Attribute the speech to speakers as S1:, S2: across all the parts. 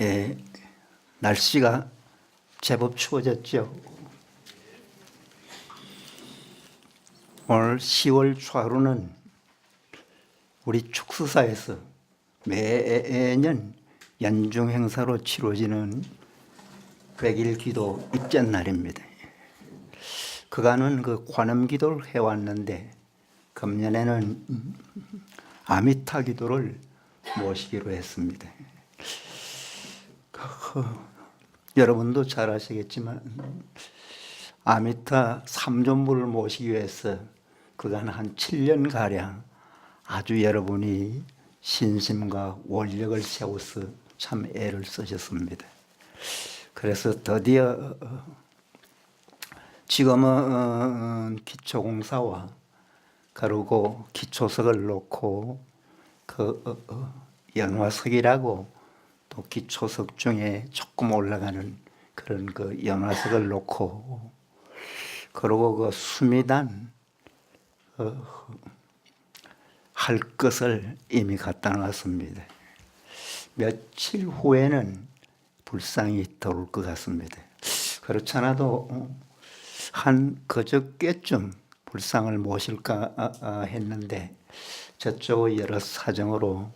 S1: 예, 날씨가 제법 추워졌죠. 오늘 10월 초하루는 우리 축수사에서 매년 연중 행사로 치러지는 100일 기도 입전날입니다. 그간은 관음 기도를 해왔는데 금년에는 아미타 기도를 모시기로 했습니다. 여러분도 잘 아시겠지만 아미타 삼존부를 모시기 위해서 그간 한 7년가량 아주 여러분이 신심과 원력을 세워서 참 애를 쓰셨습니다. 그래서 드디어 지금은 기초공사와 그리고 기초석을 놓고 연화석이라고 또 기초석 중에 조금 올라가는 그런 연화석을 놓고 그리고 수미단 할 것을 이미 갖다 놨습니다. 며칠 후에는 불상이 들어올 것 같습니다. 그렇지 않아도 한 그저께쯤 불상을 모실까 했는데 저쪽 여러 사정으로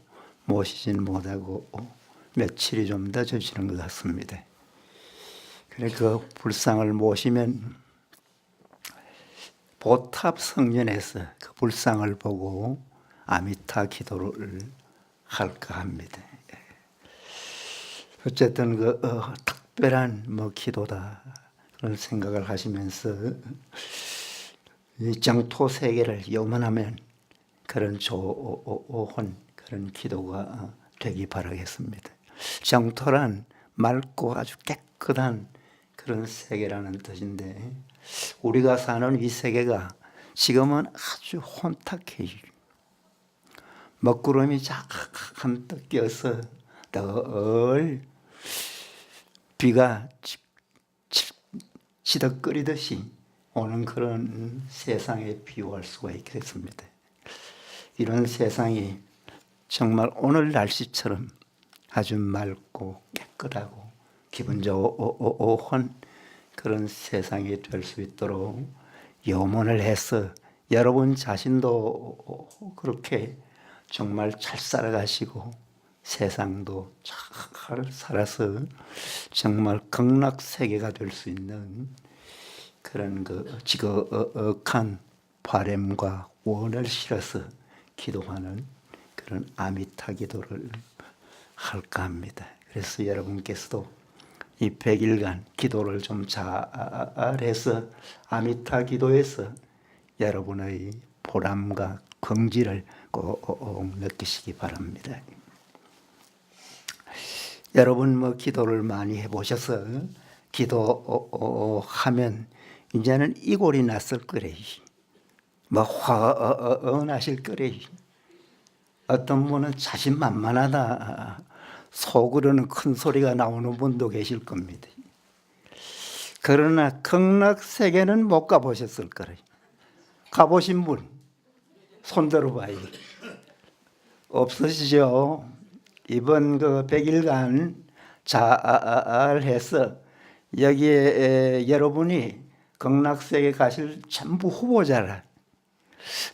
S1: 모시지는 못하고 며칠이 좀 늦어지는 것 같습니다. 그래 그 불상을 모시면 보탑 성전에서 그 불상을 보고 아미타 기도를 할까 합니다. 어쨌든 특별한 기도다 그런 생각을 하시면서 이 정토 세계를 염원하면 그런 좋은 그런 기도가 되기 바라겠습니다. 정토란 맑고 아주 깨끗한 그런 세계라는 뜻인데 우리가 사는 이 세계가 지금은 아주 혼탁해요. 먹구름이 잔뜩 껴서 늘 비가 치덕거리듯이 오는 그런 세상에 비유할 수가 있겠습니다. 이런 세상이 정말 오늘 날씨처럼 아주 맑고 깨끗하고 기분 좋은 그런 세상이 될 수 있도록 염원을 해서 여러분 자신도 그렇게 정말 잘 살아가시고 세상도 잘 살아서 정말 극락세계가 될 수 있는 그런 지극한 바람과 원을 실어서 기도하는 그런 아미타 기도를 할까 합니다. 그래서 여러분께서도 이 100일간 기도를 좀 잘해서 아미타 기도에서 여러분의 보람과 긍지를 꼭 느끼시기 바랍니다. 여러분 기도를 많이 해보셔서 기도하면 이제는 이골이 났을 거래요. 화나실 거래요. 어떤 분은 자신만만하다 속으로는 큰 소리가 나오는 분도 계실 겁니다. 그러나 극락세계는 못 가보셨을 거래요. 가보신 분 손 들어봐요. 없으시죠? 이번 100일간 잘해서 여기에 여러분이 극락세계 가실 전부 후보자라.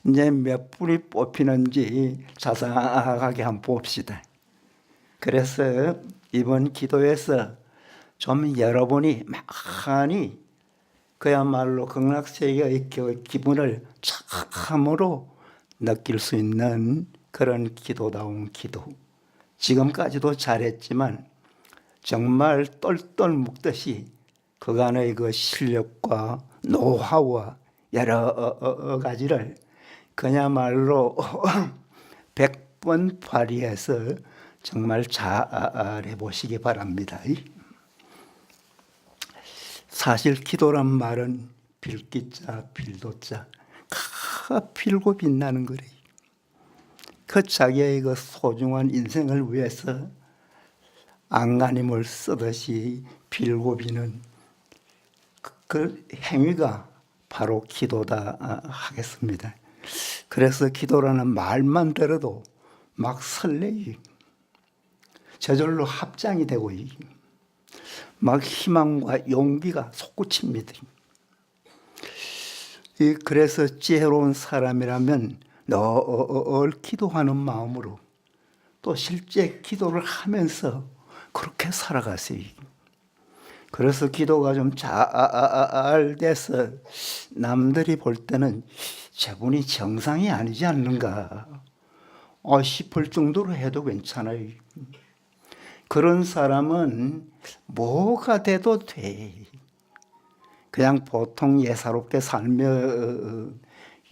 S1: 이제 몇 분이 뽑히는지 자상하게 한번 봅시다. 그래서 이번 기도에서 좀 여러분이 많이 그야말로 극락세계의 기분을 참으로 느낄 수 있는 그런 기도다운 기도. 지금까지도 잘했지만 정말 똘똘 묵듯이 그간의 실력과 노하우와 여러 가지를 그야말로 100번 발휘해서 정말 잘해 보시기 바랍니다. 사실 기도란 말은 빌기자 빌도자 필고 빛나는 거래요. 자기의 소중한 인생을 위해서 안간힘을 쓰듯이 빌고 비는 그 행위가 바로 기도다 하겠습니다. 그래서 기도라는 말만 들어도 막 설레요. 저절로 합장이 되고 막 희망과 용기가 솟구칩니다. 그래서 지혜로운 사람이라면 늘 기도하는 마음으로 또 실제 기도를 하면서 그렇게 살아가세요. 그래서 기도가 좀 잘 돼서 남들이 볼 때는 저분이 정상이 아니지 않는가 싶을 정도로 해도 괜찮아요. 그런 사람은 뭐가 돼도 돼. 그냥 보통 예사롭게 살며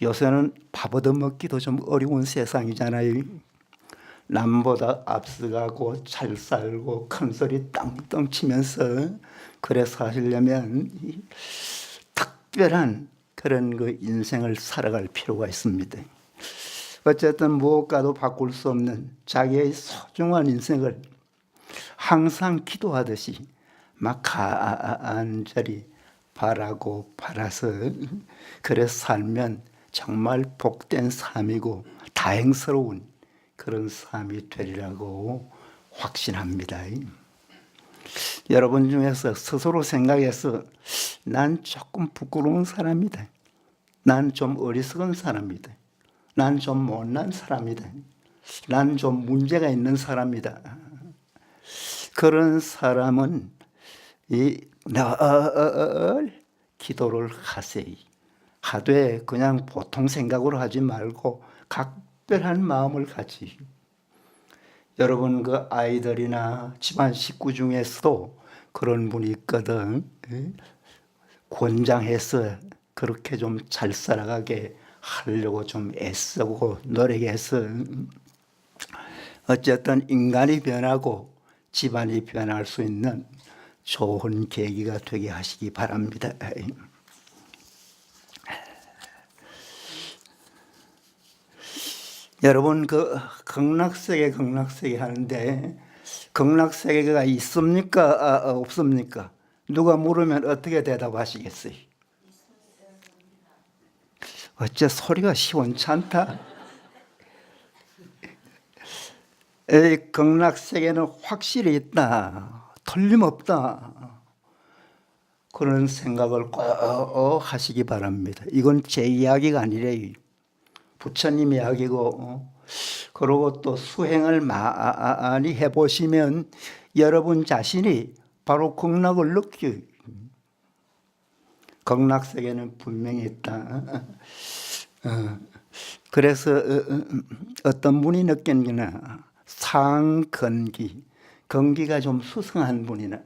S1: 요새는 밥 얻어먹기도 좀 어려운 세상이잖아요. 남보다 앞서가고 잘 살고 큰소리 땅땅 치면서 그래 사시려면 특별한 그런 그 인생을 살아갈 필요가 있습니다. 어쨌든 무엇과도 바꿀 수 없는 자기의 소중한 인생을 항상 기도하듯이 막 간절히 바라고 바라서 그래 살면 정말 복된 삶이고 다행스러운 그런 삶이 되리라고 확신합니다. 여러분 중에서 스스로 생각해서 난 조금 부끄러운 사람이다. 난 좀 어리석은 사람이다. 난 좀 못난 사람이다. 난 좀 문제가 있는 사람이다. 그런 사람은 늘 기도를 하세요. 하되 그냥 보통 생각으로 하지 말고 각별한 마음을 가지. 여러분 그 아이들이나 집안 식구 중에서도 그런 분이 있거든. 권장해서 그렇게 좀 잘 살아가게 하려고 좀 애쓰고 노력해서 어쨌든 인간이 변하고 집안이 변할 수 있는 좋은 계기가 되게 하시기 바랍니다. 여러분 그 극락세계 하는데 극락세계가 있습니까? 없습니까? 누가 물으면 어떻게 대답하시겠어요? 어째 소리가 시원찮다. 극락세계는 확실히 있다. 틀림없다. 그런 생각을 꼭 하시기 바랍니다. 이건 제 이야기가 아니래요. 부처님 이야기고 그리고 또 수행을 많이 해보시면 여러분 자신이 바로 극락을 느껴요. 극락세계는 분명히 있다. 그래서 어떤 분이 느끼느냐 상건기 건기가 좀 수승한 분이나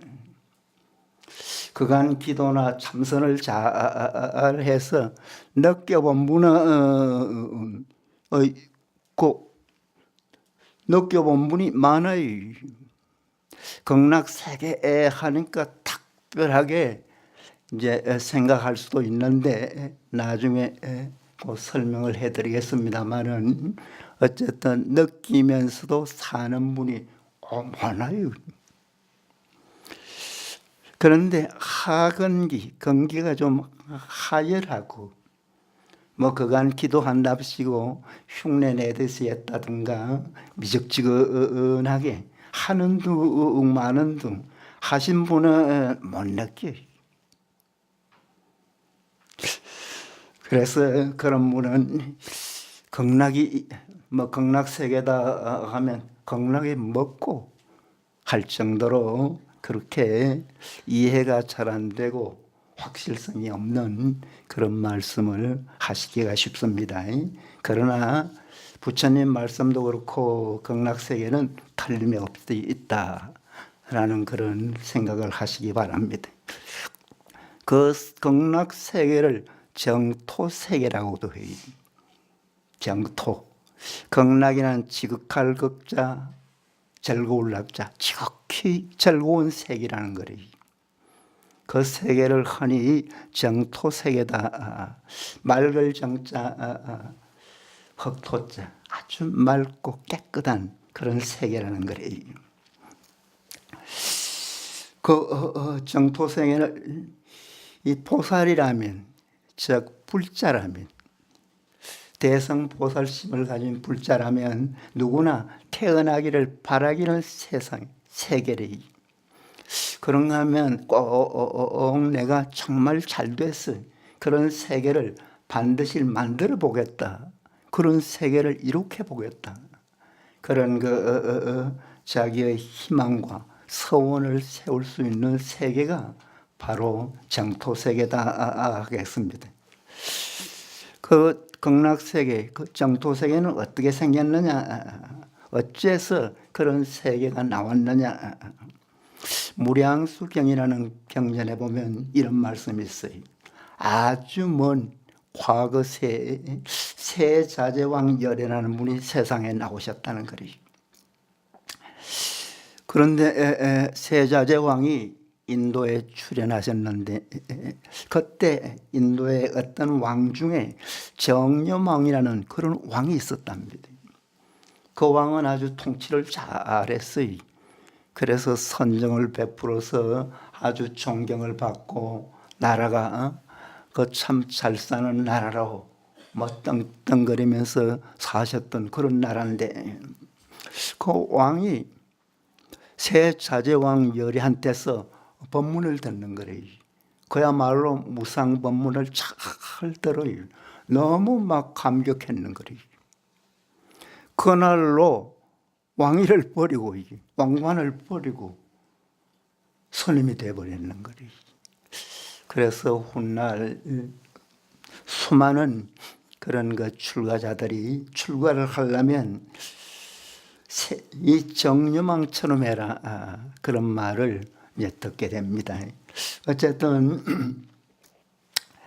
S1: 그간 기도나 참선을 잘 해서 느껴본 분은 느껴본 분이 많아요. 극락세계에 하니까 특별하게 이제 생각할 수도 있는데 나중에 설명을 해드리겠습니다만은 어쨌든 느끼면서도 사는 분이 많아요. 그런데 하건기, 건기가 좀 하열하고 뭐 그간 기도한답시고 흉내 내듯이 했다든가 미적지근하게 하는 둥 마는 둥 하신 분은 못 느껴요. 그래서 그런 분은 극락이 뭐 극락세계다 하면 극락에 먹고 할 정도로 그렇게 이해가 잘 안 되고 확실성이 없는 그런 말씀을 하시기가 쉽습니다. 그러나 부처님 말씀도 그렇고 극락세계는 틀림이 없이 있다라는 그런 생각을 하시기 바랍니다. 그 극락세계를 정토세계라고도 해요. 정토. 극락이란 지극할 극자, 즐거울 낙자, 지극히 즐거운 세계라는 거래요. 그 세계를 흔히 정토세계다. 맑을 정자, 흑토자, 아주 맑고 깨끗한 그런 세계라는 거래요. 그 정토세계는 이 보살이라면, 즉 불자라면 대성보살심을 가진 불자라면 누구나 태어나기를 바라기를 세계를 그런가 하면 꼭 내가 정말 잘 됐어. 그런 세계를 반드시 만들어 보겠다. 그런 세계를 이룩해 보겠다. 그런 자기의 희망과 소원을 세울 수 있는 세계가 바로 정토세계다 하겠습니다. 그 극락세계, 그 정토세계는 어떻게 생겼느냐? 어째서 그런 세계가 나왔느냐? 무량수경이라는 경전에 보면 이런 말씀이 있어요. 아주 먼 과거 세자제왕 열애라는 분이 세상에 나오셨다는 거예요. 그런데 세자제왕이 인도에 출연하셨는데 그때 인도의 어떤 왕 중에 정념왕이라는 그런 왕이 있었답니다. 그 왕은 아주 통치를 잘했어요. 그래서 선정을 베풀어서 아주 존경을 받고 나라가 그 참 잘 사는 나라로 뭐 떵떵거리면서 사셨던 그런 나라인데 그 왕이 세자제왕 열애한테서 법문을 듣는 거래요. 그야말로 무상 법문을 잘 들어요. 너무 막 감격했는 거래요. 그날로 왕위를 버리고 왕관을 버리고 스님이 되어버렸는 거래요. 그래서 훗날 수많은 그런 출가자들이 출가를 하려면 이 정념왕처럼 해라 그런 말을 이제 듣게 됩니다. 어쨌든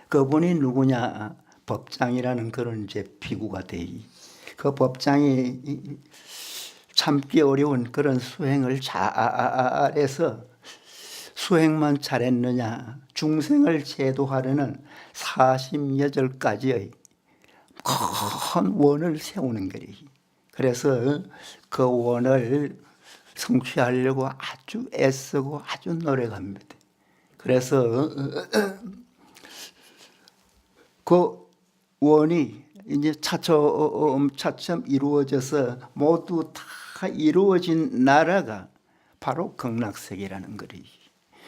S1: 그분이 누구냐? 법장이라는 그런 이제 비구가 돼. 그 법장이 참기 어려운 그런 수행을 잘해서 수행만 잘했느냐? 중생을 제도하려는 40여절까지의 큰 원을 세우는 거예요. 그래서 그 원을 성취하려고 아주 애쓰고 아주 노력합니다. 그래서 그 원이 이제 차츰 이루어져서 모두 다 이루어진 나라가 바로 극락세계라는 거예요.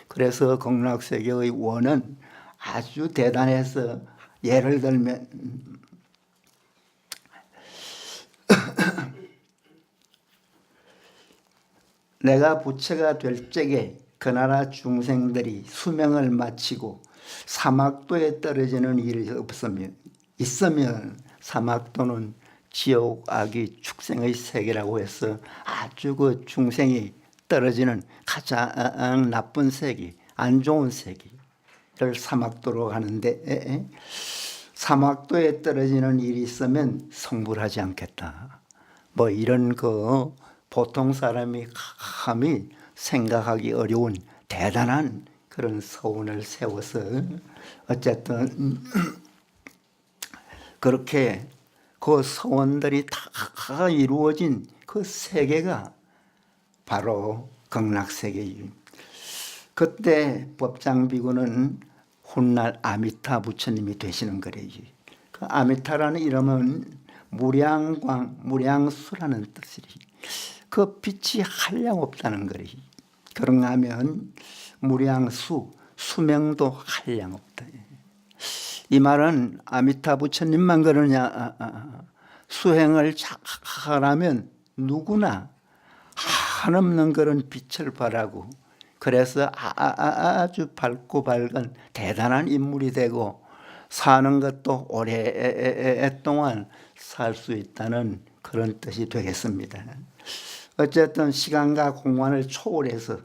S1: 그래서 극락세계의 원은 아주 대단해서 예를 들면 내가 부처가 될 적에 그 나라 중생들이 수명을 마치고 사막도에 떨어지는 일이 있으면 사막도는 지옥, 악의, 축생의 세계라고 해서 아주 그 중생이 떨어지는 가장 나쁜 세계, 안 좋은 세계를 사막도로 가는데 사막도에 떨어지는 일이 있으면 성불하지 않겠다. 뭐 이런 보통 사람이 감히 생각하기 어려운 대단한 그런 소원을 세워서 어쨌든 그렇게 그 소원들이 다 이루어진 그 세계가 바로 극락세계예요. 그때 법장비구는 훗날 아미타 부처님이 되시는 거래요. 그 아미타라는 이름은 무량광, 무량수라는 뜻이래요. 그 빛이 한량없다는 거래요. 그런가 하면 무량수, 수명도 한량없다. 이 말은 아미타 부처님만 그러냐? 수행을 잘하면 누구나 한없는 그런 빛을 발하고 그래서 아주 밝고 밝은 대단한 인물이 되고 사는 것도 오랫동안 살 수 있다는 그런 뜻이 되겠습니다. 어쨌든 시간과 공간을 초월해서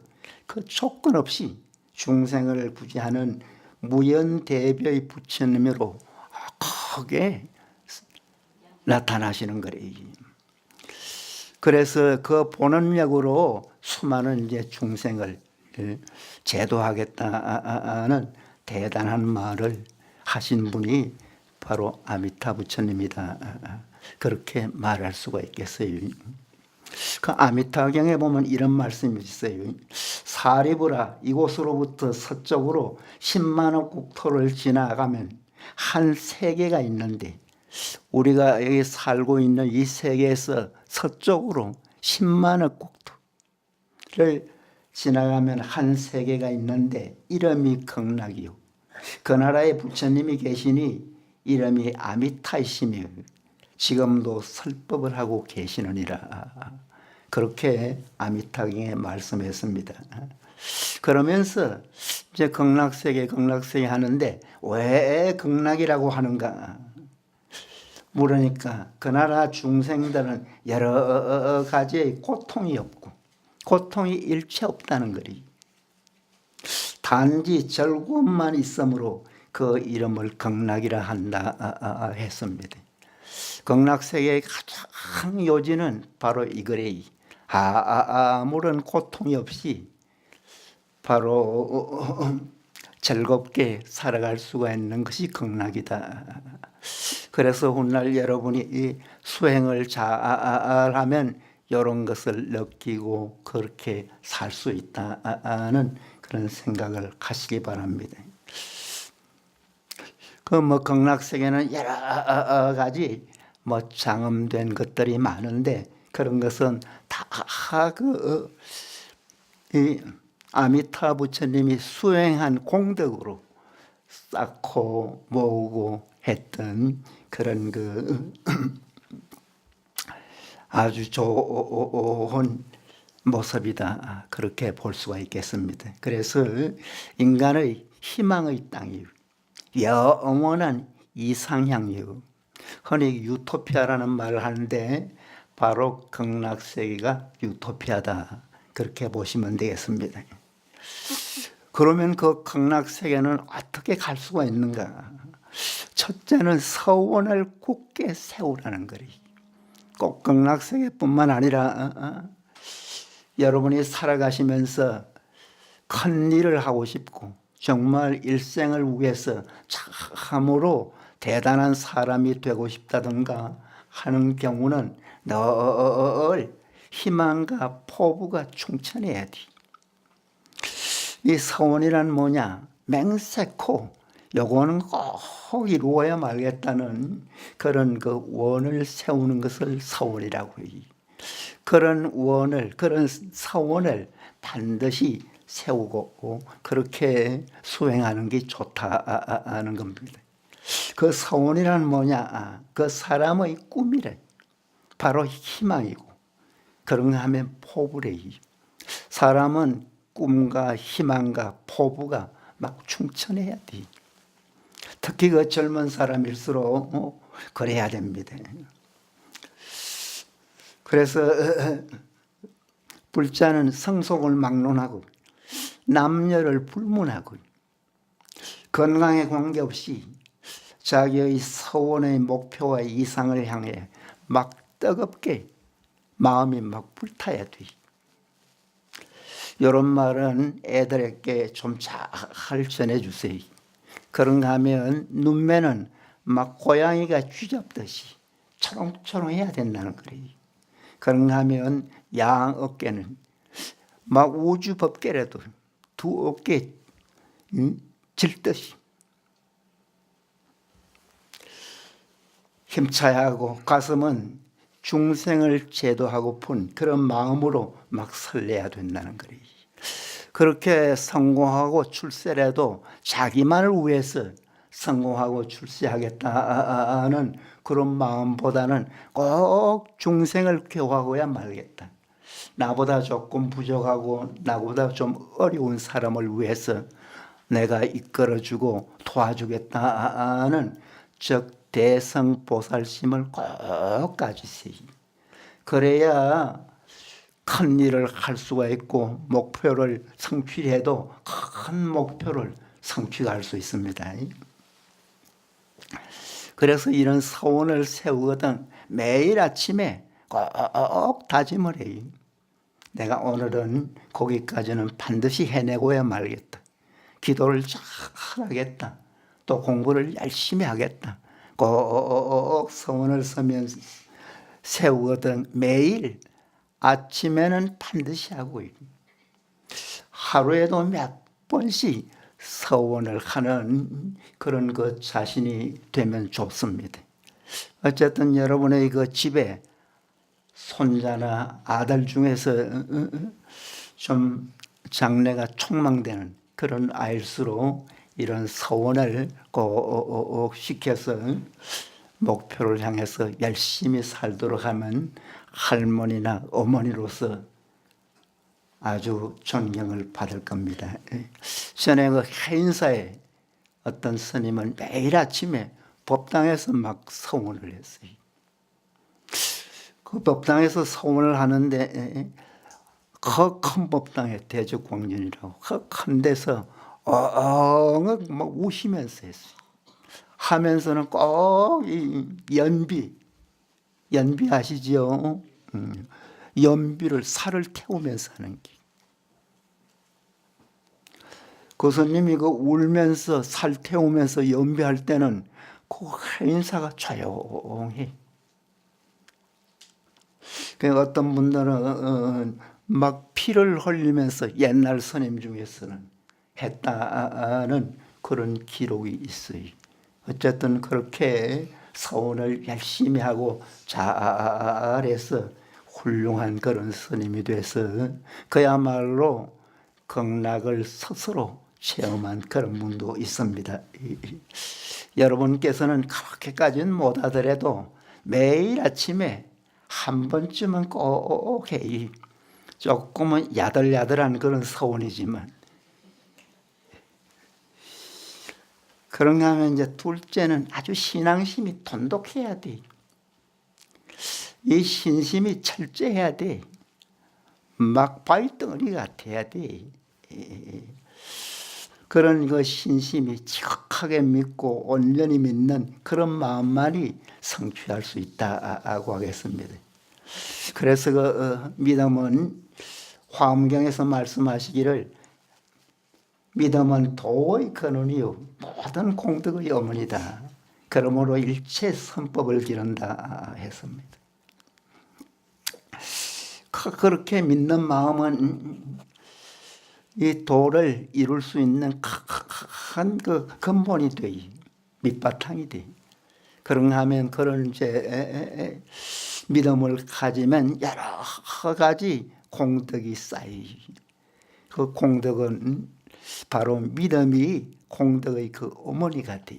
S1: 그 조건 없이 중생을 구제하는 무연대비의 부처님으로 크게 나타나시는 거래요. 그래서 그 본원력으로 수많은 이제 중생을 제도하겠다는 대단한 말을 하신 분이 바로 아미타 부처님이다. 그렇게 말할 수가 있겠어요. 그 아미타경에 보면 이런 말씀이 있어요. 사리부라 이곳으로부터 서쪽으로 10만억 국토를 지나가면 한 세계가 있는데 우리가 여기 살고 있는 이 세계에서 서쪽으로 10만억 국토를 지나가면 한 세계가 있는데 이름이 극락이요. 그 나라에 부처님이 계시니 이름이 아미타이시며 지금도 설법을 하고 계시느니라. 그렇게 아미타경에 말씀했습니다. 그러면서 이제 극락세계 하는데 왜 극락이라고 하는가 물으니까 그 나라 중생들은 여러 가지의 고통이 없고 고통이 일체 없다는 거리. 단지 즐거움만 있으므로 그 이름을 극락이라 한다 했습니다. 극락세계의 가장 요지는 바로 이거래. 아무런 고통이 없이 바로 즐겁게 살아갈 수가 있는 것이 극락이다. 그래서 훗날 여러분이 이 수행을 잘하면 이런 것을 느끼고 그렇게 살 수 있다는 그런 생각을 하시기 바랍니다. 그 극락세계는 여러 가지 장엄된 것들이 많은데 그런 것은 다 이 아미타 부처님이 수행한 공덕으로 쌓고 모으고 했던 그런 아주 좋은 모습이다. 그렇게 볼 수가 있겠습니다. 그래서 인간의 희망의 땅이요. 영원한 이상향이요. 흔히 유토피아라는 말을 하는데 바로 극락세계가 유토피아다. 그렇게 보시면 되겠습니다. 그러면 그 극락세계는 어떻게 갈 수가 있는가? 첫째는 서원을 굳게 세우라는 거리. 꼭 극락세계뿐만 아니라 여러분이 살아가시면서 큰 일을 하고 싶고 정말 일생을 위해서 참으로 대단한 사람이 되고 싶다든가 하는 경우는 늘 희망과 포부가 충천해야 돼. 이 서원이란 뭐냐? 맹세코 요거는 꼭 이루어야 말겠다는 그런 그 원을 세우는 것을 서원이라고 해요. 그런 원을, 그런 서원을 반드시 세우고 그렇게 수행하는 게 좋다는 겁니다. 그 서원이란 뭐냐? 그 사람의 꿈이래. 바로 희망이고 그런가 하면 포부래. 사람은 꿈과 희망과 포부가 막 충천해야 돼. 특히 그 젊은 사람일수록 그래야 됩니다. 그래서 불자는 성속을 막론하고 남녀를 불문하고 건강에 관계없이 자기의 서원의 목표와 이상을 향해 막 뜨겁게 마음이 막 불타야 돼. 이런 말은 애들에게 좀 잘 전해주세요. 그런가 하면 눈매는 막 고양이가 쥐잡듯이 초롱초롱해야 된다는 거예요. 그런가 하면 양 어깨는 막 우주 법계라도 두 어깨 질듯이 힘차야 하고 가슴은 중생을 제도하고픈 그런 마음으로 막 설레야 된다는 거예요. 그렇게 성공하고 출세라도 자기만을 위해서 성공하고 출세하겠다는 그런 마음보다는 꼭 중생을 교화하고야 말겠다. 나보다 조금 부족하고 나보다 좀 어려운 사람을 위해서 내가 이끌어주고 도와주겠다는 즉 대성보살심을 꼭 가지세요. 그래야 큰 일을 할 수가 있고 목표를 성취해도 큰 목표를 성취할 수 있습니다. 그래서 이런 서원을 세우거든 매일 아침에 꼭 다짐을 해요. 내가 오늘은 거기까지는 반드시 해내고야 말겠다. 기도를 잘 하겠다. 또 공부를 열심히 하겠다. 꼭 서원을 세우거든 매일 아침에는 반드시 하고 하루에도 몇 번씩 서원을 하는 그런 것 자신이 되면 좋습니다. 어쨌든 여러분의 그 집에 손자나 아들 중에서 좀 장래가 촉망되는 그런 아일수록 이런 서원을 꼭 시켜서 목표를 향해서 열심히 살도록 하면 할머니나 어머니로서 아주 존경을 받을 겁니다. 전에 그 해인사에 어떤 스님은 매일 아침에 법당에서 막 서원을 했어요. 그 법당에서 서원을 하는데 그 큰 법당에 대적광전이라고 그 큰 데서 엉엉 막 우시면서 했어요. 하면서는 꼭 이 연비 아시죠? 연비를 살을 태우면서 하는 게. 그 스님이 그 울면서 살 태우면서 연비할 때는 그 해인사가 조용해. 그 어떤 분들은 막 피를 흘리면서 옛날 스님 중에서는 했다는 그런 기록이 있어요. 어쨌든 그렇게 서원을 열심히 하고 잘해서 훌륭한 그런 스님이 돼서 그야말로 극락을 스스로 체험한 그런 분도 있습니다. 여러분께서는 그렇게까지는 못하더라도 매일 아침에 한 번쯤은 꼭 해. 조금은 야들야들한 그런 서원이지만 그런가 하면 이제 둘째는 아주 신앙심이 돈독해야 돼. 이 신심이 철저해야 돼. 막 발덩어리 같아야 돼. 그런 그 신심이 지극하게 믿고 온전히 믿는 그런 마음만이 성취할 수 있다고 하겠습니다. 그래서 그 믿음은 화엄경에서 말씀하시기를 믿음은 도의 근원이요 모든 공덕의 어머니다. 그러므로 일체 선법을 기른다 했습니다. 그렇게 믿는 마음은 이 도를 이룰 수 있는 큰 그 근본이 돼, 밑바탕이 돼. 그런가 하면 그런 이제 믿음을 가지면 여러 가지 공덕이 쌓이. 그 공덕은 바로 믿음이 공덕의 그 어머니가 돼.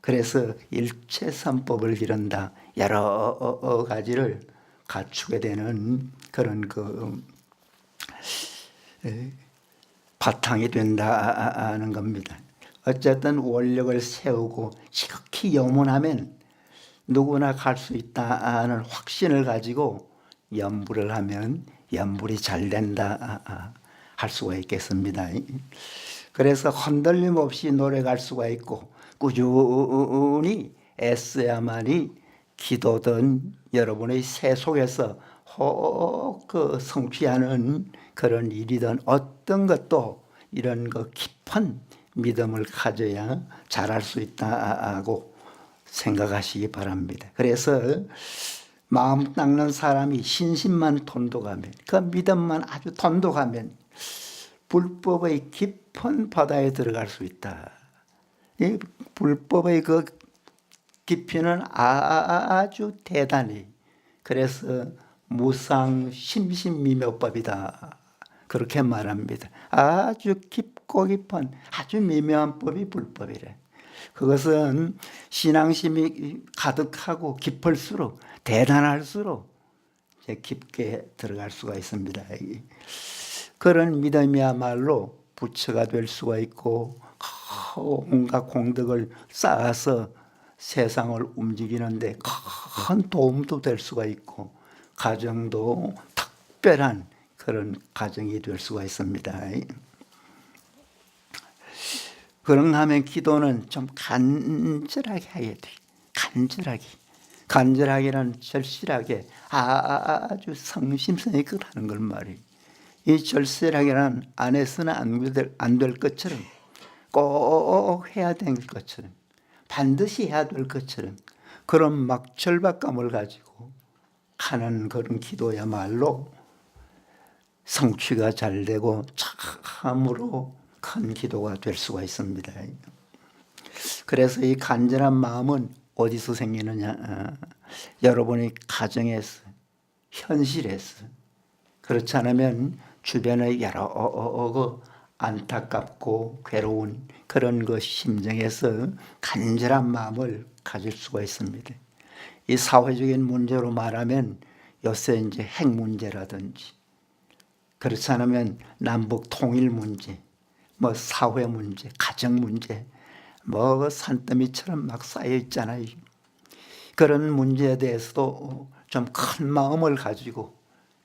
S1: 그래서 일체 선법을 기른다. 여러 가지를 갖추게 되는 그런 그 바탕이 된다는 겁니다. 어쨌든 원력을 세우고 지극히 염원하면 누구나 갈 수 있다는 확신을 가지고 염불을 하면 염불이 잘 된다 할 수가 있겠습니다. 그래서 흔들림 없이 노력할 수가 있고 꾸준히 애써야만이 기도든 여러분의 새 속에서 그 성취하는 그런 일이든 어떤 것도 이런 그 깊은 믿음을 가져야 잘할 수 있다고 생각하시기 바랍니다. 그래서 마음 닦는 사람이 신심만 돈독하면, 그 믿음만 아주 돈독하면 불법의 깊은 바다에 들어갈 수 있다. 이 불법의 그 깊이는 아주 대단히, 그래서 무상 심신미묘법이다 그렇게 말합니다. 아주 깊고 깊은 아주 미묘한 법이 불법이래. 그것은 신앙심이 가득하고 깊을수록 대단할수록 이제 깊게 들어갈 수가 있습니다. 그런 믿음이야말로 부처가 될 수가 있고 온갖 공덕을 쌓아서 세상을 움직이는데 큰 도움도 될 수가 있고 가정도 특별한 그런 가정이 될 수가 있습니다. 그런가 하면 기도는 좀 간절하게 해야 돼. 간절하게는 절실하게 아주 성심성의껏 하는 걸 말이에요. 이 절실하게는 안 해서는 안 될 것처럼, 꼭 해야 될 것처럼, 반드시 해야 될 것처럼 그런 막 절박감을 가지고 하는 그런 기도야말로 성취가 잘 되고 참으로 큰 기도가 될 수가 있습니다. 그래서 이 간절한 마음은 어디서 생기느냐? 여러분의 가정에서, 현실에서. 그렇지 않으면 주변의 여러 안타깝고 괴로운 그런 그 심정에서 간절한 마음을 가질 수가 있습니다. 이 사회적인 문제로 말하면 요새 이제 핵 문제라든지, 그렇지 않으면 남북 통일 문제, 뭐 사회 문제, 가정 문제, 뭐 산더미처럼 막 쌓여 있잖아요. 그런 문제에 대해서도 좀 큰 마음을 가지고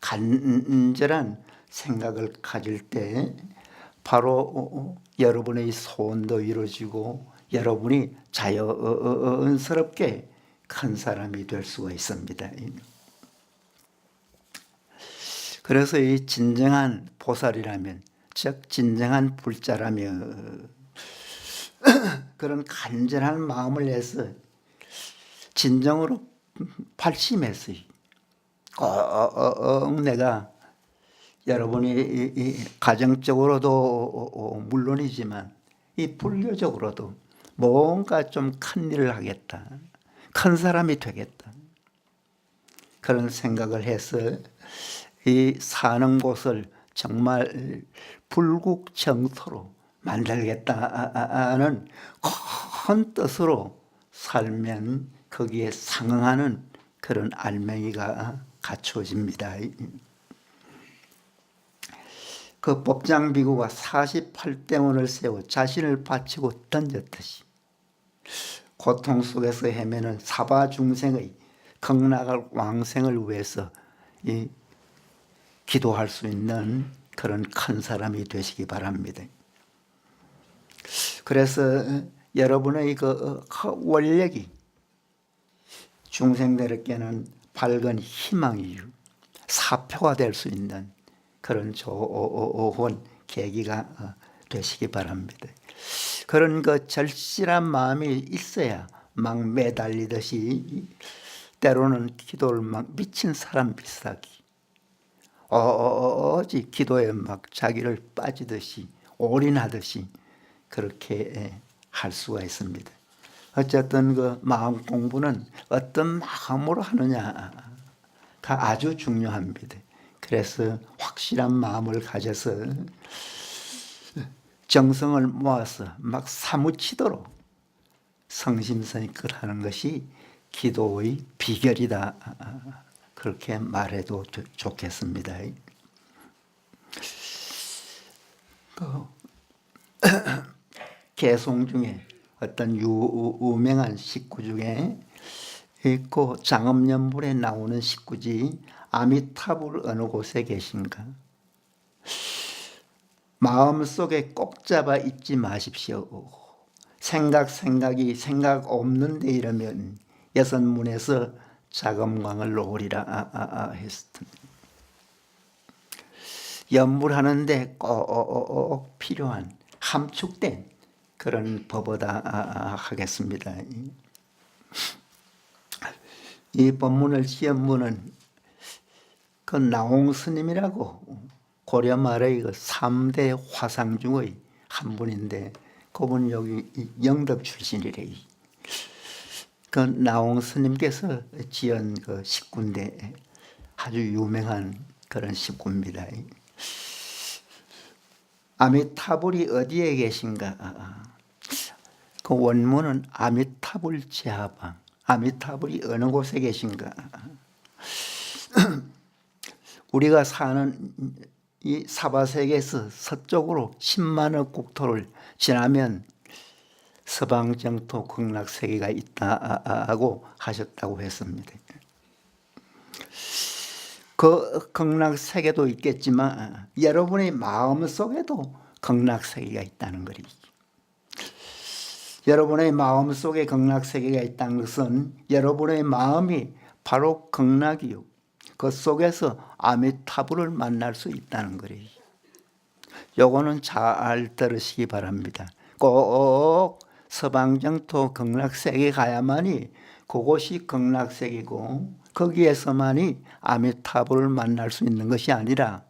S1: 간절한 생각을 가질 때 바로 여러분의 소원도 이루어지고 여러분이 자연스럽게 큰 사람이 될 수가 있습니다. 그래서 이 진정한 보살이라면, 즉 진정한 불자라면 그런 간절한 마음을 내서 진정으로 발심해서 꼭 내가 여러분이 가정적으로도 물론이지만 이 불교적으로도 뭔가 좀 큰 일을 하겠다, 큰 사람이 되겠다, 그런 생각을 해서 이 사는 곳을 정말 불국정토로 만들겠다는 큰 뜻으로 살면 거기에 상응하는 그런 알맹이가 갖춰집니다. 그 법장비구가 48대원을 세워 자신을 바치고 던졌듯이 고통 속에서 헤매는 사바 중생의 극락을 왕생을 위해서 기도할 수 있는 그런 큰 사람이 되시기 바랍니다. 그래서 여러분의 그 원력이 중생들에게는 밝은 희망이요, 사표가 될 수 있는 그런 좋은 계기가 되시기 바랍니다. 그런 그 절실한 마음이 있어야 막 매달리듯이 때로는 기도를 막 미친 사람 비슷하게 오직 기도에 막 자기를 빠지듯이 올인하듯이 그렇게 할 수가 있습니다. 어쨌든 그 마음 공부는 어떤 마음으로 하느냐가 아주 중요합니다. 그래서 확실한 마음을 가져서 정성을 모아서 막 사무치도록 성심성의껏 하는 것이 기도의 비결이다, 그렇게 말해도 좋겠습니다. 개송 중에 어떤 유명한 식구 중에 있고 장엄연불에 나오는 식구지 아미타불 어느 곳에 계신가? 마음속에 꼭 잡아 잊지 마십시오. 생각이 생각 없는데 이러면 여섯문에서 자금광을 놓으리라 했을 연불하는데 꼭 필요한 함축된 그런 법이다 하겠습니다. 이 법문을 지은 분은 그 나홍 스님이라고 고려 말의 그 3대 화상 중의 한 분인데 그분 여기 영덕 출신이래. 그 나홍 스님께서 지은 그 식구인데 아주 유명한 그런 식구입니다. 아미타불이 어디에 계신가? 그 원문은 아미타불 제하방, 아미타불이 어느 곳에 계신가? 우리가 사는 이 사바세계에서 서쪽으로 10만억 국토를 지나면 서방정토 극락세계가 있다고 하셨다고 했습니다. 그 극락세계도 있겠지만 여러분의 마음속에도 극락세계가 있다는 거리죠. 여러분의 마음속에 극락세계가 있다는 것은 여러분의 마음이 바로 극락이요, 그 속에서 아미타불을 만날 수 있다는 거예요. 요거는 잘 들으시기 바랍니다. 꼭 서방정토 극락세계 가야만이 그곳이 극락세계고 거기에서만이 아미타불을 만날 수 있는 것이 아니라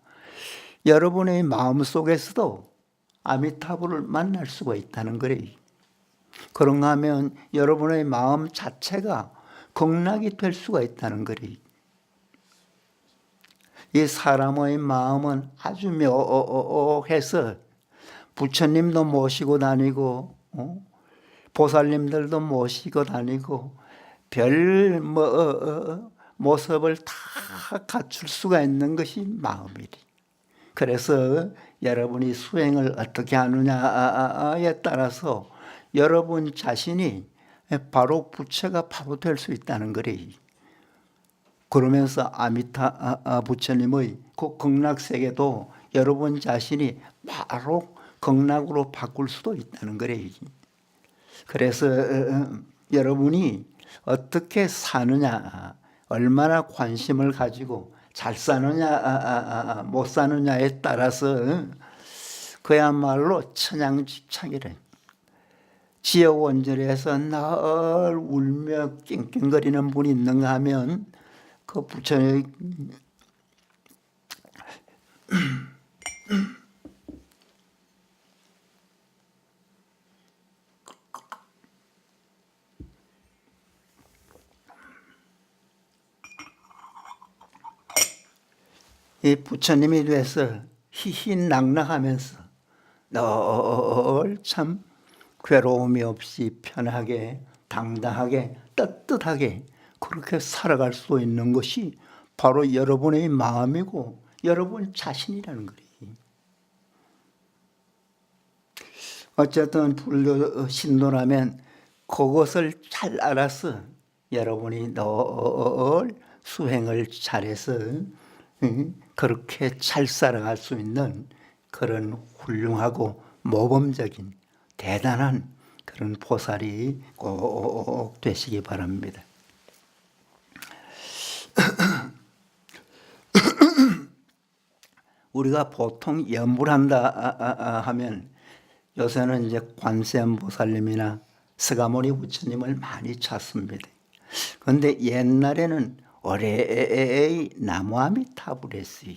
S1: 여러분의 마음속에서도 아미타불을 만날 수가 있다는 거예요. 그런가 하면 여러분의 마음 자체가 극락이 될 수가 있다는 거리. 이 사람의 마음은 아주 묘해서 부처님도 모시고 다니고 보살님들도 모시고 다니고 별 모습을 다 갖출 수가 있는 것이 마음이리. 그래서 여러분이 수행을 어떻게 하느냐에 따라서 여러분 자신이 바로 부처가 바로 될 수 있다는 거리. 그러면서 아미타 부처님의 그 극락세계도 여러분 자신이 바로 극락으로 바꿀 수도 있다는 거래. 그래서 여러분이 어떻게 사느냐, 얼마나 관심을 가지고 잘 사느냐 못 사느냐에 따라서 그야말로 천양직창이래. 지옥원절에서 늘 울며 낑낑거리는 분이 있는가 하면 그 부처님 이 부처님이 돼서 희희낙낙하면서 늘 참 괴로움이 없이 편하게 당당하게 떳떳하게 그렇게 살아갈 수 있는 것이 바로 여러분의 마음이고 여러분 자신이라는 거예요. 어쨌든 불교 신도라면 그것을 잘 알아서 여러분이 늘 수행을 잘해서 그렇게 잘 살아갈 수 있는 그런 훌륭하고 모범적인 대단한 그런 보살이 꼭 되시기 바랍니다. 우리가 보통 염불한다 하면 요새는 이제 관세음보살님이나 서가모니 부처님을 많이 찾습니다. 그런데 옛날에는 어레이 나무아미타불 했어요.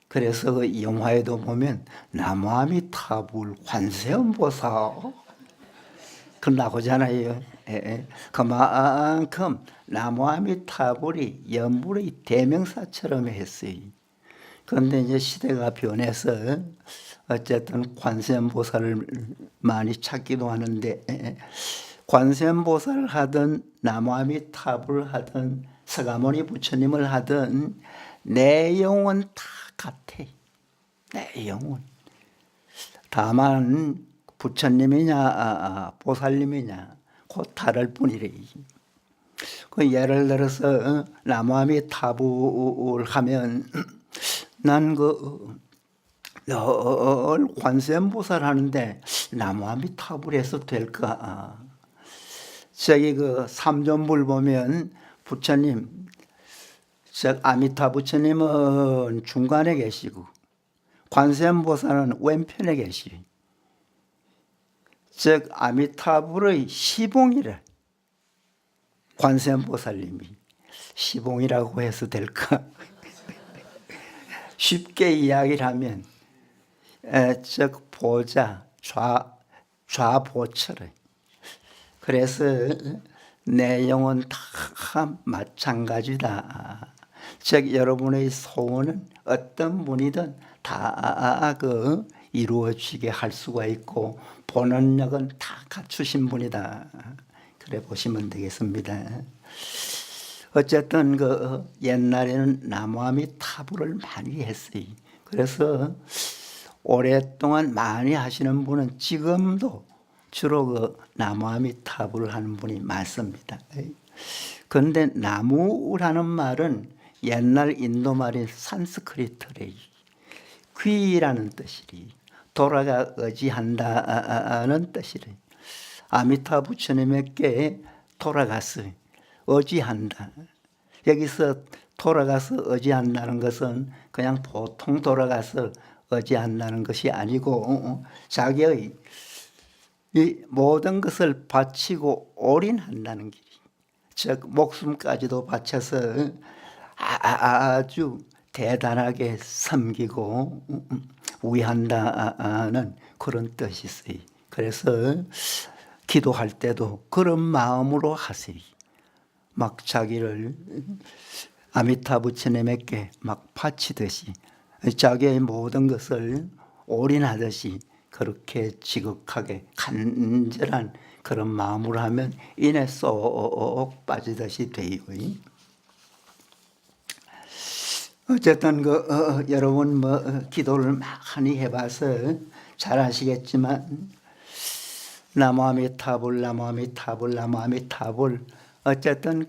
S1: 그래서 그 영화에도 보면 나무아미타불 관세음보살 그 나오잖아요. 그만큼 나무아미타불이 염불의 대명사처럼 했어요. 그런데 이제 시대가 변해서 어쨌든 관세음보살을 많이 찾기도 하는데 관세음보살을 하든 나무아미타불을 하든 서가모니 부처님을 하든 내용은 다 같아. 내용은. 다만 부처님이냐 보살님이냐 곧 다를 뿐이래. 그 예를 들어서 나무아미타불을 하면 난 늘 관세음보살 하는데 나무아미타불에서 될까? 저기 그 삼존불 보면 부처님, 즉 아미타 부처님은 중간에 계시고 관세음보살은 왼편에 계시. 즉 아미타불의 시봉이래. 관세음보살님이 시봉이라고 해서 될까? 쉽게 이야기를 하면 즉 보자 좌보처래. 그래서 내용은 다 마찬가지다. 즉 여러분의 소원은 어떤 분이든 다 이루어지게 할 수가 있고 본원력은 다 갖추신 분이다. 그래 보시면 되겠습니다. 어쨌든 옛날에는 나무아미타불을 많이 했어요. 그래서 오랫동안 많이 하시는 분은 지금도 주로 나무아미타불을 하는 분이 많습니다. 그런데 나무라는 말은 옛날 인도 말인 산스크리트래. 귀라는 뜻이리. 돌아가 의지한다는 뜻이래. 아미타 부처님에게 돌아가서 의지한다. 여기서 돌아가서 의지한다는 것은 그냥 보통 돌아가서 의지한다는 것이 아니고 자기의 이 모든 것을 바치고 올인한다는 길이. 즉 목숨까지도 바쳐서 아주 대단하게 섬기고 위한다는 그런 뜻이 있어요. 그래서 기도할 때도 그런 마음으로 하세요. 막 자기를 아미타 부처님에게 막 바치듯이 자기의 모든 것을 올인하듯이 그렇게 지극하게 간절한 그런 마음으로 하면 인에 쏙 빠지듯이 돼요. 어쨌든 여러분 기도를 많이 해봐서 잘 아시겠지만 나무아미타불 나무아미타불 나무아미타불 어쨌든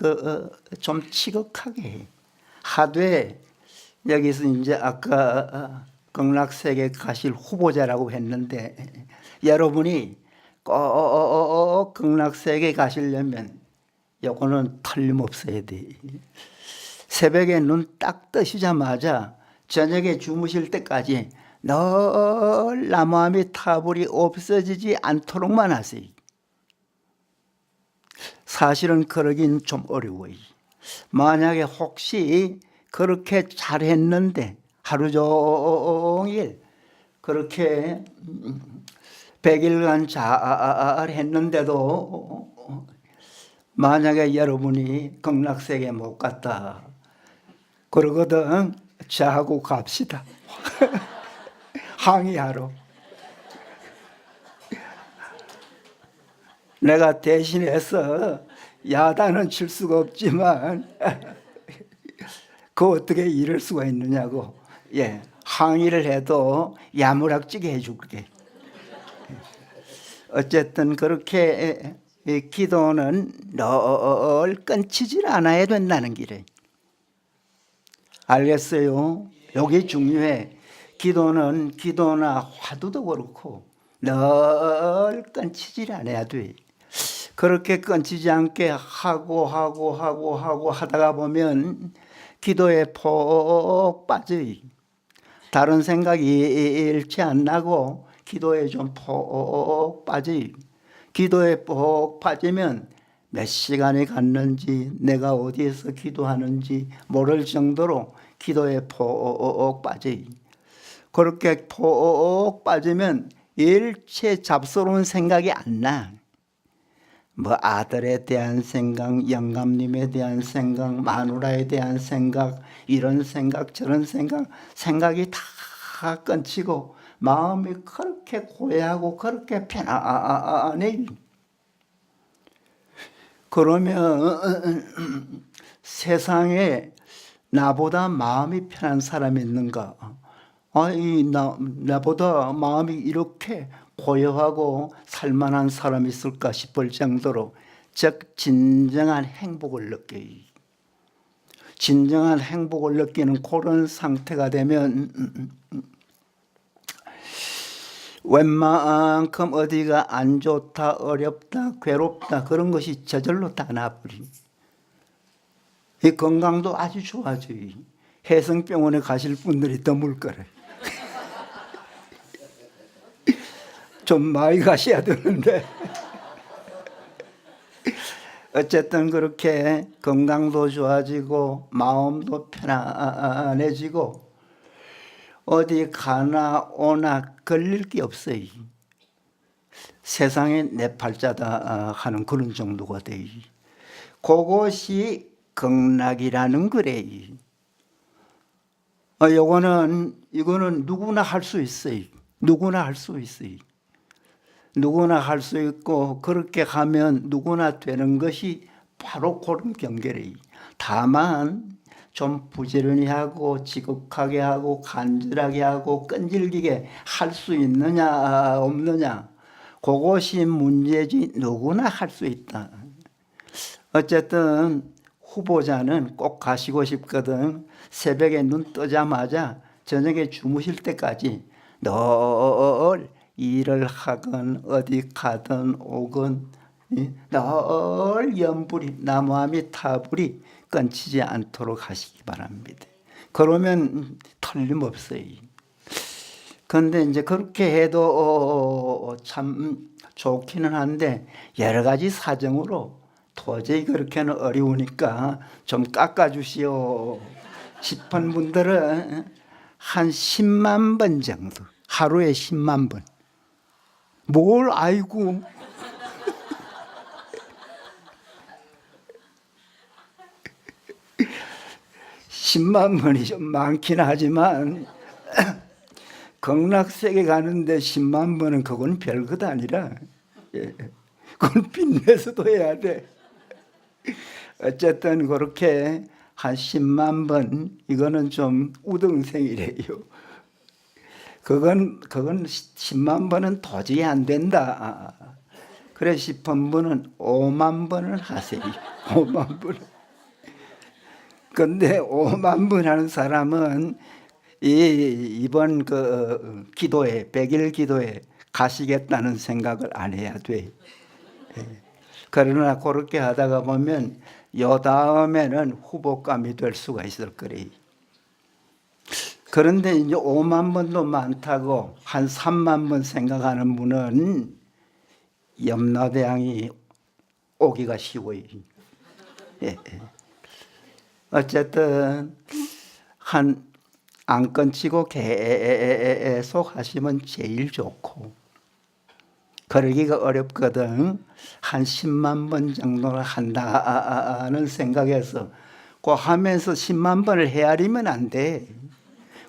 S1: 좀 지극하게 하되 여기서 이제 아까 극락세계 가실 후보자라고 했는데 여러분이 꼭 극락세계 가시려면 요거는 틀림없어야 돼. 새벽에 눈 딱 뜨시자마자 저녁에 주무실 때까지 늘 나무아미타불이 없어지지 않도록만 하세요. 사실은 그러긴 좀 어려워요. 만약에 혹시 그렇게 잘했는데 하루 종일 그렇게 100일간 잘했는데도 만약에 여러분이 극락세계 못 갔다 그러거든 저하고 갑시다. 항의하러. 내가 대신해서 야단은 칠 수가 없지만 그 어떻게 이럴 수가 있느냐고. 예, 항의를 해도 야무락지게 해줄게. 어쨌든 그렇게 기도는 늘 끊치질 않아야 된다는 길에. 알겠어요? 여기 중요해. 기도는 기도나 화두도 그렇고 늘 끊치질 않아야 돼. 그렇게 끊치지 않게 하고 하다가 보면 기도에 폭 빠져요. 다른 생각이 일치 안 나고 기도에 좀 폭 빠져요. 기도에 폭 빠지면 몇 시간이 갔는지 내가 어디에서 기도하는지 모를 정도로 기도에 폭 빠져요. 그렇게 폭 빠지면 일체 잡스러운 생각이 안 나. 뭐 아들에 대한 생각, 영감님에 대한 생각, 마누라에 대한 생각, 이런 생각 저런 생각이 다 끊치고 마음이 그렇게 고요하고 그렇게 편안해. 그러면 세상에 나보다 마음이 편한 사람이 있는가? 나보다 마음이 이렇게 고요하고 살만한 사람이 있을까 싶을 정도로 즉 진정한 행복을 느껴요. 진정한 행복을 느끼는 그런 상태가 되면 웬만큼 어디가 안 좋다, 어렵다, 괴롭다 그런 것이 저절로 다 나버리. 이 건강도 아주 좋아져요. 해성병원에 가실 분들이 드물 거래. 좀 많이 가셔야 되는데 어쨌든 그렇게 건강도 좋아지고 마음도 편안해지고 어디 가나 오나 걸릴 게 없어요. 세상에 내 팔자다 하는 그런 정도가 돼요. 그것이 극락이라는 거래요. 이거는 누구나 할 수 있어요. 누구나 할 수 있어요. 누구나 할 수 있고 그렇게 하면 누구나 되는 것이 바로 그런 경계래요. 다만 좀 부지런히 하고 지극하게 하고 간절하게 하고 끈질기게 할 수 있느냐 없느냐 그것이 문제지. 누구나 할 수 있다. 어쨌든 후보자는 꼭 가시고 싶거든. 새벽에 눈 뜨자마자 저녁에 주무실 때까지 늘 일을 하건 어디 가든 오건 늘 염불이 나무아미타불이 끊치지 않도록 하시기 바랍니다. 그러면 틀림없어요. 그런데 이제 그렇게 해도 참 좋기는 한데 여러 가지 사정으로 도저히 그렇게는 어려우니까 좀 깎아주시오 싶은 분들은 한 10만 번 정도, 하루에 10만 번. 뭘 아이고 10만 번이 좀 많긴 하지만 극락세계 가는데 10만 번은 그건 별것 아니라, 예, 그건 빚내서도 해야 돼. 어쨌든 그렇게 한 10만 번, 이거는 좀 우등생이래요. 그건 10만 번은 도저히 안 된다. 그래 싶은 분은 5만 번을 하세요. 5만 번. 근데 5만 번 하는 사람은 이번 그 기도회, 100일 기도회 가시겠다는 생각을 안 해야 돼. 그러나 그렇게 하다가 보면 요 다음에는 후보감이 될 수가 있을 거래요. 그런데 이제 5만 번도 많다고 한 3만 번 생각하는 분은 염라대왕이 오기가 쉬워요. 예. 어쨌든 한 안건 치고 계속 하시면 제일 좋고, 그러기가 어렵거든. 한 10만 번 정도를 한다는 생각에서 그 하면서 10만 번을 헤아리면 안 돼.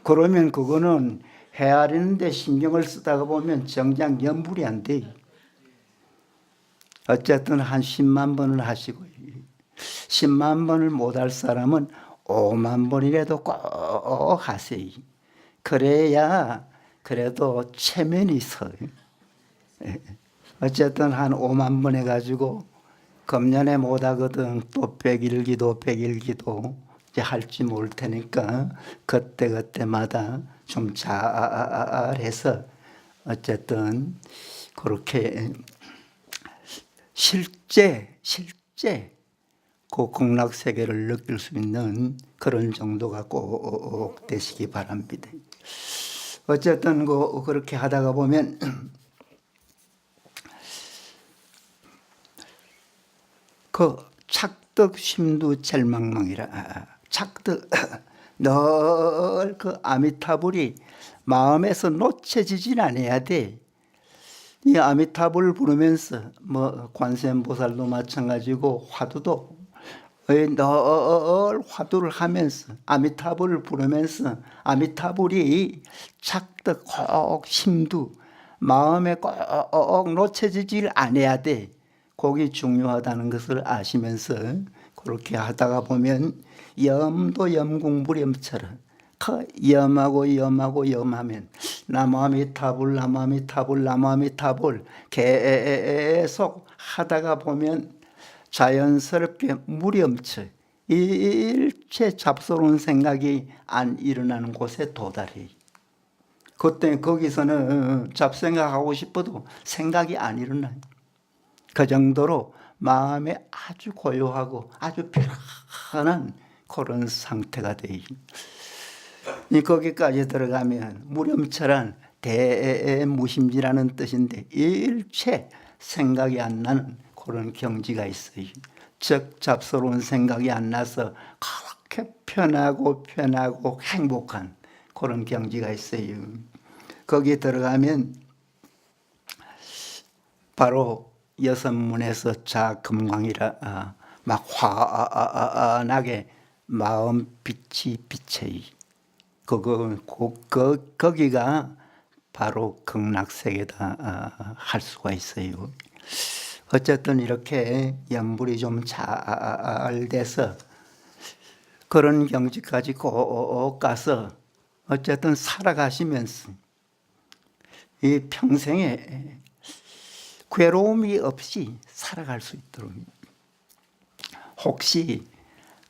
S1: 그러면 그거는 헤아리는데 신경을 쓰다가 보면 정작 연불이 안 돼. 어쨌든 한 10만 번을 하시고, 10만 번을 못할 사람은 5만 번이라도 꼭 하세요. 그래야 그래도 체면이 있어요. 어쨌든 한 5만 번 해가지고 금년에 못하거든 또 100일 기도 100일 기도 이제 할지 모를 테니까 그때마다 좀 잘해서 어쨌든 그렇게 실제 그 극락세계를 느낄 수 있는 그런 정도가 꼭 되시기 바랍니다. 어쨌든 그렇게 하다가 보면 그 착득 심두 젤망망이라, 착득 늘 그 아미타불이 마음에서 놓쳐지진 않아야 돼. 이 아미타불을 부르면서 뭐 관세음보살도 마찬가지고 화두도 늘 화두를 하면서 아미타불을 부르면서 아미타불이 착득 꼭 심두 마음에 꼭 놓쳐지질 않아야 돼. 그게 중요하다는 것을 아시면서 그렇게 하다가 보면 염도 염궁불염처럼 염하면 나무아미타불 계속 하다가 보면 자연스럽게 무렴처 일체 잡스러운 생각이 안 일어나는 곳에 도달해. 그때 거기서는 잡생각하고 싶어도 생각이 안 일어나요. 그 정도로 마음에 아주 고요하고 아주 편안한 그런 상태가 돼요. 거기까지 들어가면 무렴철한 대무심지라는 뜻인데 일체 생각이 안 나는 그런 경지가 있어요. 즉 잡스러운 생각이 안 나서 그렇게 편하고 행복한 그런 경지가 있어요. 거기 들어가면 바로 여섯문에서 자금광이라 막 환하게 마음 빛이 비쳐요. 거기가 바로 극락세계다 할 수가 있어요. 어쨌든 이렇게 연불이 좀 잘 돼서 그런 경지까지 꼭 가서 어쨌든 살아가시면서 이 평생에 괴로움이 없이 살아갈 수 있도록, 혹시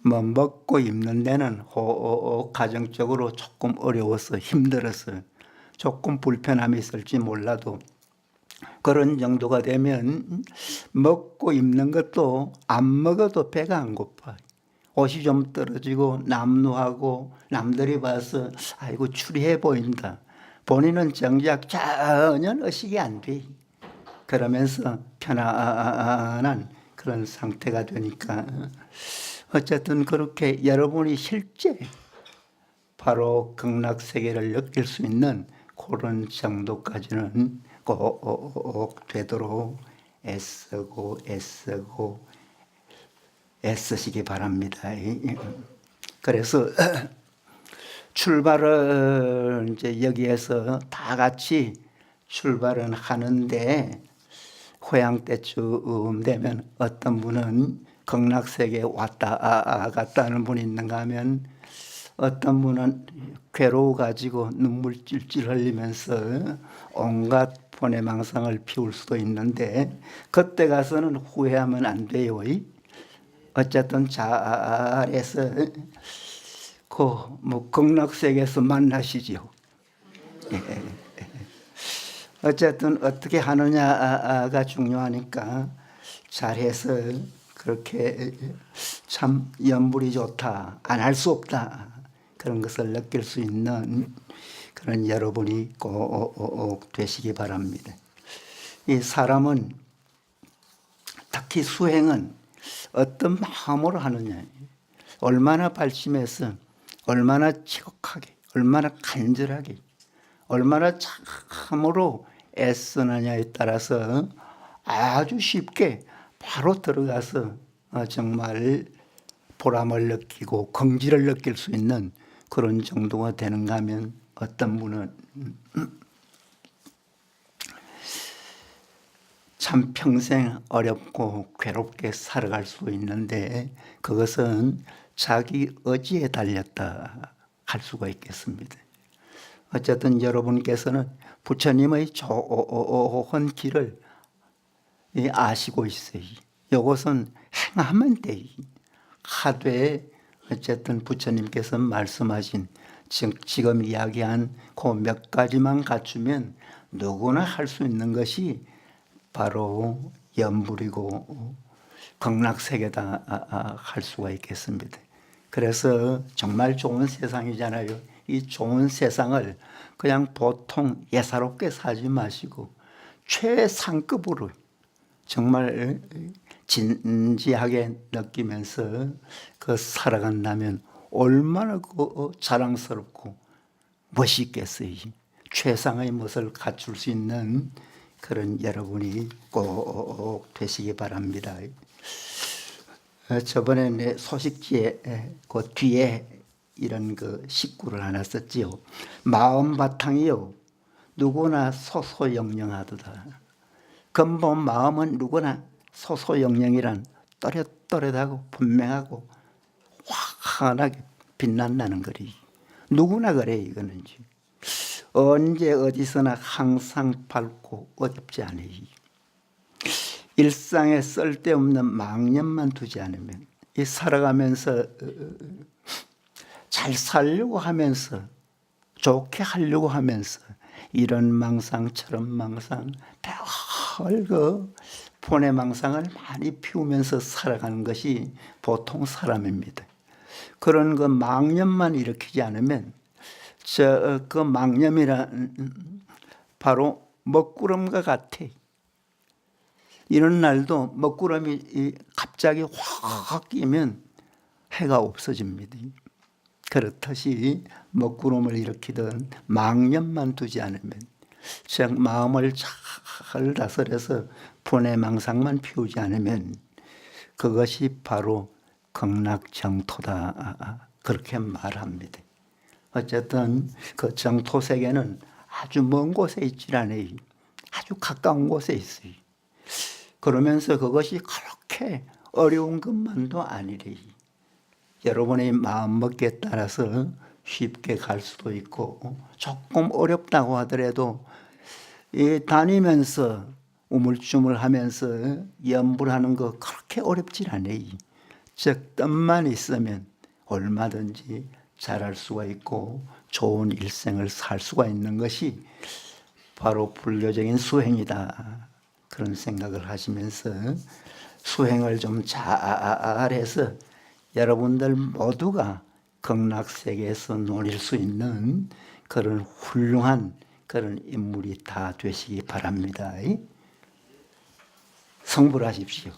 S1: 뭐 먹고 입는 데는 가정적으로 조금 어려워서 힘들어서 조금 불편함이 있을지 몰라도 그런 정도가 되면 먹고 입는 것도 안 먹어도 배가 안 고파. 옷이 좀 떨어지고 남루하고 남들이 봐서 아이고 추리해 보인다. 본인은 정작 전혀 의식이 안 돼. 그러면서 편안한 그런 상태가 되니까 어쨌든 그렇게 여러분이 실제 바로 극락세계를 느낄 수 있는 그런 정도까지는 꼭 되도록 애쓰시기 바랍니다. 그래서 출발을 이제 여기에서 다 같이 출발은 하는데 호양 때쯤 되면 어떤 분은 극락세계에 왔다 갔다 하는 분이 있는가 하면 어떤 분은 괴로워 가지고 눈물 찔찔 흘리면서 온갖 번뇌망상을 피울 수도 있는데 그때 가서는 후회하면 안 돼요. 어쨌든 잘해서 뭐 극락세계에서 만나시지요. 어쨌든 어떻게 하느냐가 중요하니까 잘해서 그렇게 참 연불이 좋다, 안 할 수 없다, 그런 것을 느낄 수 있는 그런 여러분이 꼭 되시기 바랍니다. 이 사람은 특히 수행은 어떤 마음으로 하느냐, 얼마나 발심해서 얼마나 지극하게, 얼마나 간절하게, 얼마나 참으로 애쓰느냐에 따라서 아주 쉽게 바로 들어가서 정말 보람을 느끼고 긍지를 느낄 수 있는 그런 정도가 되는가 하면 어떤 분은 참 평생 어렵고 괴롭게 살아갈 수 있는데 그것은 자기 의지에 달렸다 할 수가 있겠습니다. 어쨌든 여러분께서는 부처님의 좋은 길을 아시고 있어요. 이것은 행하면 돼. 하되 어쨌든 부처님께서 말씀하신 지금 이야기한 그 몇 가지만 갖추면 누구나 할 수 있는 것이 바로 연불이고 극락세계다 할 수가 있겠습니다. 그래서 정말 좋은 세상이잖아요. 이 좋은 세상을 그냥 보통 예사롭게 살지 마시고 최상급으로 정말 진지하게 느끼면서 그 살아간다면 얼마나 자랑스럽고 멋있겠어요. 최상의 멋을 갖출 수 있는 그런 여러분이 꼭 되시기 바랍니다. 저번에 내 소식지에 그 뒤에 이런 그 식구를 하나 썼지요. 마음 바탕이요 누구나 소소영령하도다. 근본 마음은 누구나 소소영령이란 또렷또렷하고 분명하고 환하게 빛난다는 거리. 누구나 그래. 이거는 언제 어디서나 항상 밝고 어렵지 않아요. 일상에 쓸데없는 망념만 두지 않으면 이 살아가면서 잘 살려고 하면서 좋게 하려고 하면서 이런 망상 저런 망상 별거 번뇌망상을 많이 피우면서 살아가는 것이 보통 사람입니다. 그런 그 망념만 일으키지 않으면 그 망념이란 바로 먹구름과 같아. 이런 날도 먹구름이 갑자기 확 끼면 해가 없어집니다. 그렇듯이 먹구름을 일으키던 망념만 두지 않으면 즉 마음을 잘 다스려서 분해망상만 피우지 않으면 그것이 바로 극락정토다 그렇게 말합니다. 어쨌든 그 정토 세계는 아주 먼 곳에 있지 않아요. 아주 가까운 곳에 있어요. 그러면서 그것이 그렇게 어려운 것만도 아니래요. 여러분의 마음먹기에 따라서 쉽게 갈 수도 있고 조금 어렵다고 하더라도 다니면서 우물쭈물하면서 연불하는 거 그렇게 어렵지 않아요. 즉 뜻만 있으면 얼마든지 잘할 수가 있고 좋은 일생을 살 수가 있는 것이 바로 불교적인 수행이다. 그런 생각을 하시면서 수행을 좀 잘해서 여러분들 모두가 극락세계에서 누릴 수 있는 그런 훌륭한 그런 인물이 다 되시기 바랍니다. 성불하십시오.